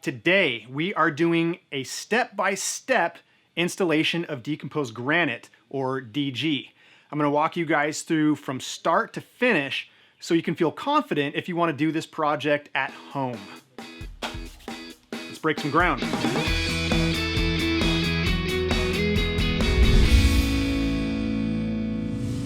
today we are doing a step-by-step installation of decomposed granite, or DG. I'm gonna walk you guys through from start to finish so you can feel confident if you wanna do this project at home. Let's break some ground.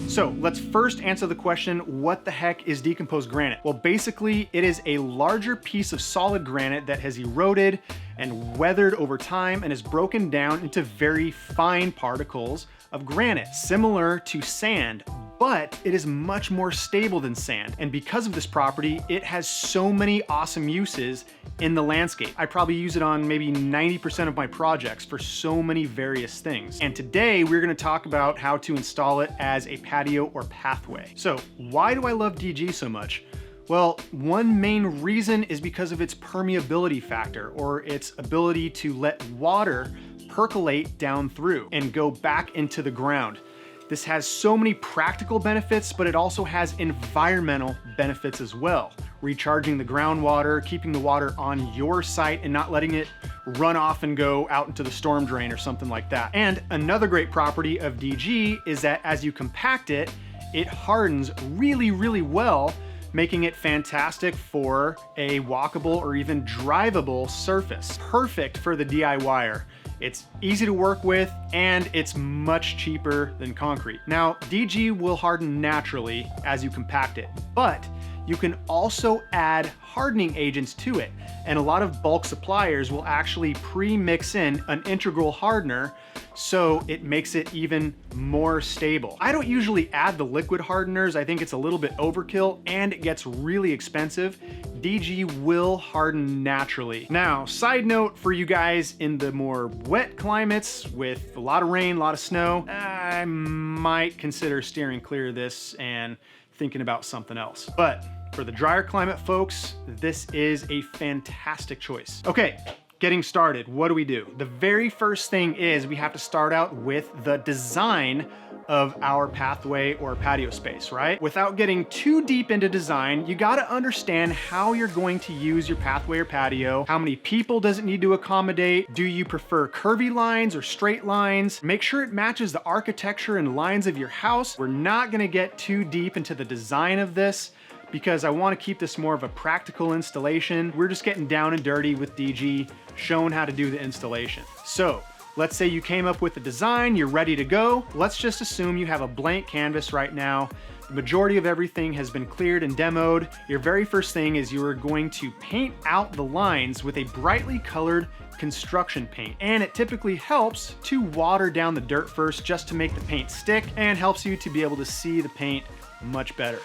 So let's first answer the question, what the heck is decomposed granite? Well, basically it is a larger piece of solid granite that has eroded and weathered over time and is broken down into very fine particles of granite, similar to sand, but it is much more stable than sand. And because of this property, it has so many awesome uses in the landscape. I probably use it on maybe 90% of my projects for so many various things. And today we're gonna talk about how to install it as a patio or pathway. So why do I love DG so much? Well, one main reason is because of its permeability factor, or its ability to let water percolate down through and go back into the ground. This has so many practical benefits, but it also has environmental benefits as well. Recharging the groundwater, keeping the water on your site and not letting it run off and go out into the storm drain or something like that. And another great property of DG is that as you compact it, it hardens really, really well, making it fantastic for a walkable or even drivable surface. Perfect for the DIYer. It's easy to work with and it's much cheaper than concrete. Now, DG will harden naturally as you compact it, but you can also add hardening agents to it. And a lot of bulk suppliers will actually pre-mix in an integral hardener so it makes it even more stable. I don't usually add the liquid hardeners. I think it's a little bit overkill and it gets really expensive. DG will harden naturally. Now, side note for you guys in the more wet climates with a lot of rain, a lot of snow, I might consider steering clear of this and thinking about something else. But for the drier climate folks, this is a fantastic choice. Okay, getting started, what do we do? The very first thing is we have to start out with the design of our pathway or patio space, right? Without getting too deep into design, you gotta understand how you're going to use your pathway or patio. How many people does it need to accommodate? Do you prefer curvy lines or straight lines? Make sure it matches the architecture and lines of your house. We're not gonna get too deep into the design of this because I wanna keep this more of a practical installation. We're just getting down and dirty with DG, showing how to do the installation. So, let's say you came up with the design, you're ready to go. Let's just assume you have a blank canvas right now. The majority of everything has been cleared and demoed. Your very first thing is you are going to paint out the lines with a brightly colored construction paint. And it typically helps to water down the dirt first just to make the paint stick and helps you to be able to see the paint much better.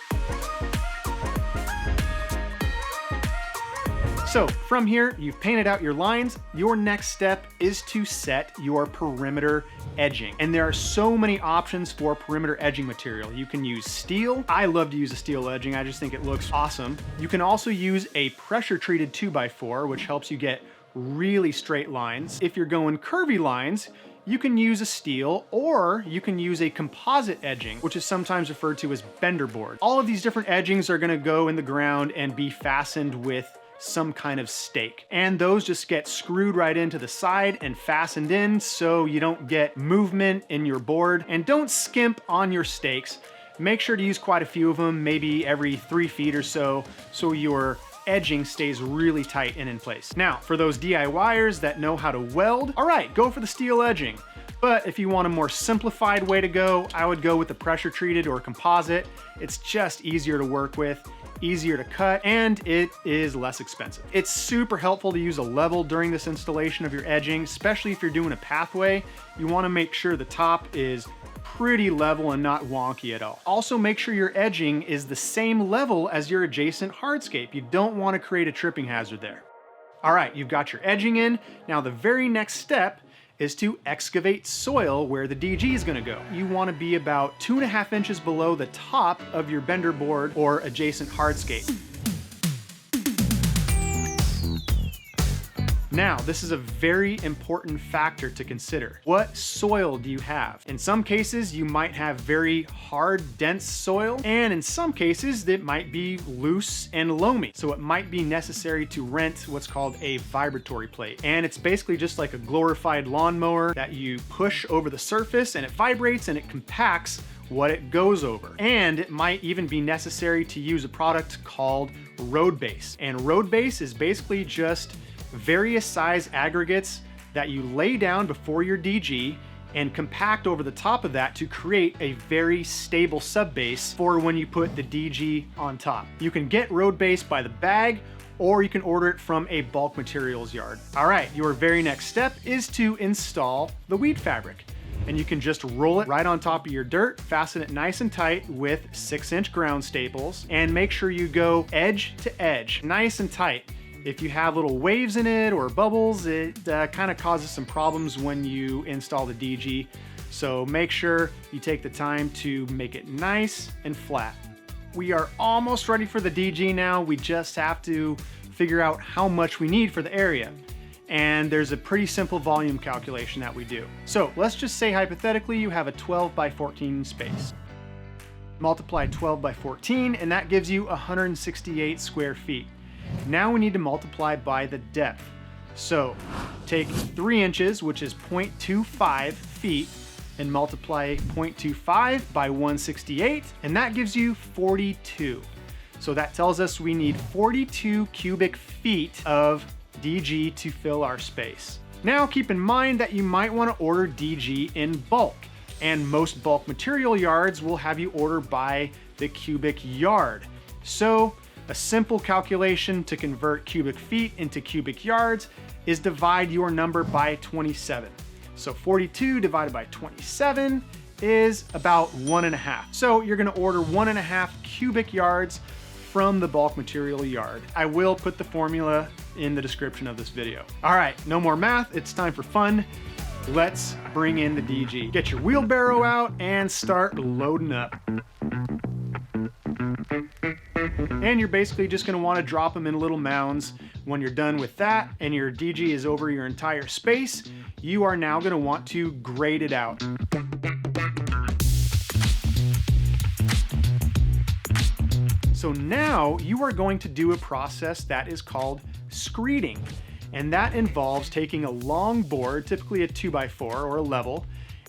So from here, you've painted out your lines. Your next step is to set your perimeter edging. And there are so many options for perimeter edging material. You can use steel. I love to use a steel edging. I just think it looks awesome. You can also use a pressure treated 2x4, which helps you get really straight lines. If you're going curvy lines, you can use a steel or you can use a composite edging, which is sometimes referred to as bender board. All of these different edgings are gonna go in the ground and be fastened with some kind of stake. And those just get screwed right into the side and fastened in so you don't get movement in your board. And don't skimp on your stakes. Make sure to use quite a few of them, maybe every 3 feet or so your edging stays really tight and in place. Now, for those DIYers that know how to weld, all right, go for the steel edging. But if you want a more simplified way to go, I would go with the pressure treated or composite. It's just easier to work with, easier to cut, and it is less expensive. It's super helpful to use a level during this installation of your edging, especially if you're doing a pathway. You wanna make sure the top is pretty level and not wonky at all. Also, make sure your edging is the same level as your adjacent hardscape. You don't wanna create a tripping hazard there. All right, you've got your edging in. Now the very next step is to excavate soil where the DG is gonna go. You wanna be about 2.5 inches below the top of your bender board or adjacent hardscape. Now, this is a very important factor to consider. What soil do you have? In some cases, you might have very hard, dense soil, and in some cases, it might be loose and loamy. So it might be necessary to rent what's called a vibratory plate. And it's basically just like a glorified lawnmower that you push over the surface and it vibrates and it compacts what it goes over. And it might even be necessary to use a product called road base. And road base is basically just various size aggregates that you lay down before your DG and compact over the top of that to create a very stable subbase for when you put the DG on top. You can get road base by the bag, or you can order it from a bulk materials yard. All right, your very next step is to install the weed fabric. And you can just roll it right on top of your dirt, fasten it nice and tight with 6-inch ground staples, and make sure you go edge to edge, nice and tight. If you have little waves in it or bubbles, it kind of causes some problems when you install the DG. So make sure you take the time to make it nice and flat. We are almost ready for the DG now. We just have to figure out how much we need for the area. And there's a pretty simple volume calculation that we do. So let's just say hypothetically you have a 12 by 14 space. Multiply 12 by 14 and that gives you 168 square feet. Now we need to multiply by the depth. So take 3 inches, which is 0.25 feet, and multiply 0.25 by 168, and that gives you 42. So that tells us we need 42 cubic feet of DG to fill our space. Now keep in mind that you might want to order DG in bulk, and most bulk material yards will have you order by the cubic yard. So a simple calculation to convert cubic feet into cubic yards is divide your number by 27. So 42 divided by 27 is about 1.5. So you're gonna order 1.5 cubic yards from the bulk material yard. I will put the formula in the description of this video. All right, no more math, it's time for fun. Let's bring in the DG. Get your wheelbarrow out and start loading up. And you're basically just gonna wanna drop them in little mounds. When you're done with that and your DG is over your entire space, you are now gonna want to grade it out. So now you are going to do a process that is called screeding. And that involves taking a long board, typically a 2x4 or a level,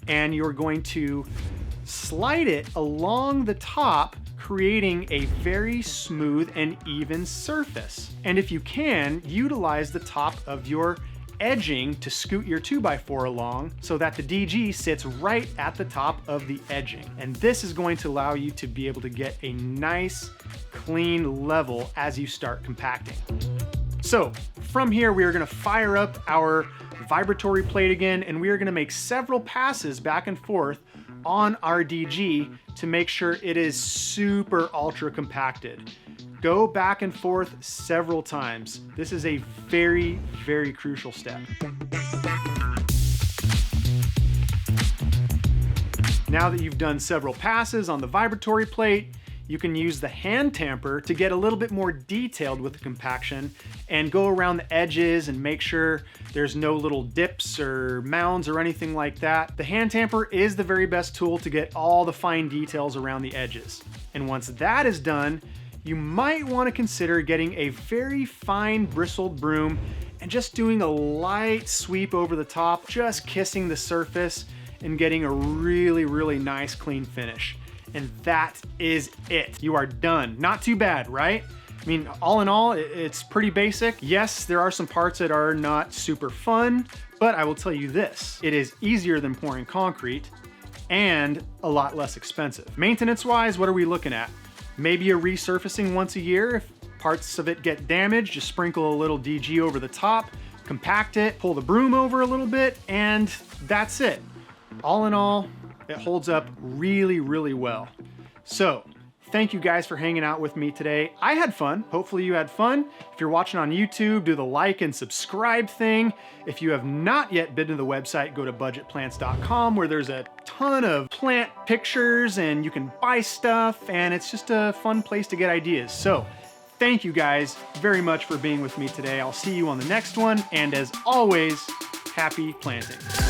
and you're going to slide it along the top, creating a very smooth and even surface. And if you can, utilize the top of your edging to scoot your 2x4 along so that the DG sits right at the top of the edging. And this is going to allow you to be able to get a nice, clean level as you start compacting. So from here, we are gonna fire up our vibratory plate again, and we are gonna make several passes back and forth on our DG to make sure it is super ultra compacted. Go back and forth several times. This is a very, very crucial step. Now that you've done several passes on the vibratory plate, you can use the hand tamper to get a little bit more detailed with the compaction and go around the edges and make sure there's no little dips or mounds or anything like that. The hand tamper is the very best tool to get all the fine details around the edges. And once that is done, you might want to consider getting a very fine bristled broom and just doing a light sweep over the top, just kissing the surface and getting a really, really nice clean finish. And that is it. You are done. Not too bad, right? I mean, all in all, it's pretty basic. Yes, there are some parts that are not super fun, but I will tell you this, it is easier than pouring concrete and a lot less expensive. Maintenance-wise, what are we looking at? Maybe a resurfacing once a year. If parts of it get damaged, just sprinkle a little DG over the top, compact it, pull the broom over a little bit, and that's it. All in all, it holds up really, really well. So, thank you guys for hanging out with me today. I had fun. Hopefully you had fun. If you're watching on YouTube, do the like and subscribe thing. If you have not yet been to the website, go to budgetplants.com where there's a ton of plant pictures and you can buy stuff and it's just a fun place to get ideas. So, Thank you guys very much for being with me today. I'll see you on the next one, and as always, happy planting.